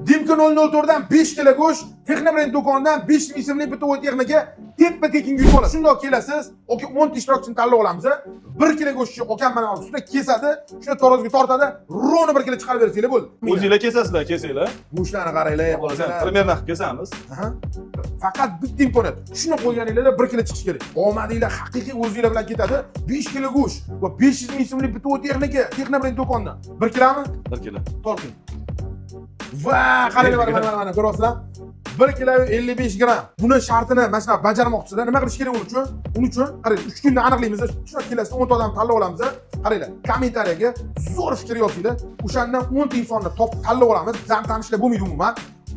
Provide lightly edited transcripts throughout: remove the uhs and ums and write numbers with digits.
Dimka 004 dan 5 kilo go'sht, Texnobrand do'konidan 5 ming so'mlik bitta o'y texnika teppa-tekinga yutib olasiz. Shundoq kelasiz, aka 10 ta ishtirokchini tanlab olamiz. 1 kilo go'shtni okam mana ustida kesadi, shuni tarozga tortadi, rovni 1 kilo chiqarib bersanglar bo'ldi. O'zinglar kesasizlar, kesinglar. Go'shtlarni qaranglar, Hozir primerna qilib kesamiz. Faqat bitta imkoniyat. Shuni qo'yganinglarda 1 kilo chiqish kerak. Omadinglar haqiqiy o'zinglar bilan ketadi. 5 kilo go'sht va 500 ming so'mlik bitta o'y texnika Texnobrand do'konidan. 1 kilomi? 1 kilo. Torting. Va qaranglar mana ko'ryapsizlar. 1 kilo 55 gram. Buni shartini mana shunaqa bajarmoqchisizlar. Nima qilish kerak uning uchun? Qarang, 3 kunda aniqlaymiz. Shuna kelasizda 10 ta odam tanlab olamiz. Qaranglar, kommentariyaga zo'r fikr yozinglar. O'shandan 10 ta insonni topib tanlab olamiz. Bizdan tanishlar bo'lmaydi umuman.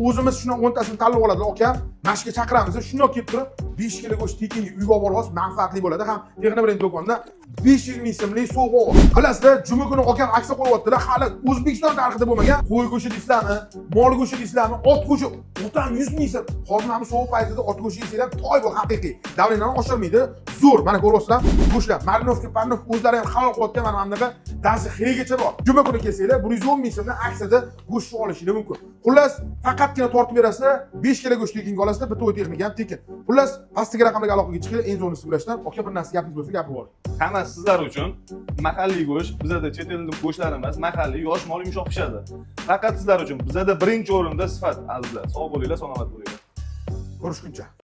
O'zimiz shuni 10 tasini tanlab oladi, akam. Mashqqa chaqiramiz. Shundoq kelib turib 5 kilo go'sht tekinga uyga olib borasiz, manfaatli bo'ladi. Ham Texnobrand do'konidan 500 ming so'mlik sovg'a. Bilasizlar, juma kuni akam aksiya qo'yyaptilar. Hali O'zbekiston tarixida bo'lmagan qo'y go'shti deysizlarmi, mol go'shti deysizlarmi, ot go'shti. Otam 100 ming so'm. Hozir mana sovuq paytida ot go'shti yesanglar, to'y bu haqiqiy. Davleniyani oshirmaydi. Zo'r. Mana ko'ryapsizlar, go'shtlar marinovka, parnovka o'zlari ham halol qilyapgan mana bunaqa dazi xirigacha bor. Juma kuni kelsanglar, 110 ming so'mdan aksiyada go'sht olishingiz mumkin. Xullas, faqatgina tortib berasizlar, 5 kilo go'sht tekinga olasizlar, bitta o'y texnika ham tekin. Xullas, pastdagi raqamlarga aloqaga chiqing, eng zo'rnisi bilashdan, aka bir narsa gapingiz bo'lsa gapirib oling. Hammasi sizlar uchun mahalliy go'sht, bizada chet ellik go'shtlar emas, mahalliy yosh mol yumshoq pishadi. Faqat sizlar uchun bizada birinchi o'rinda sifat, azizlar. Sog' bo'linglar, salomat bo'linglar. Ko'rishguncha.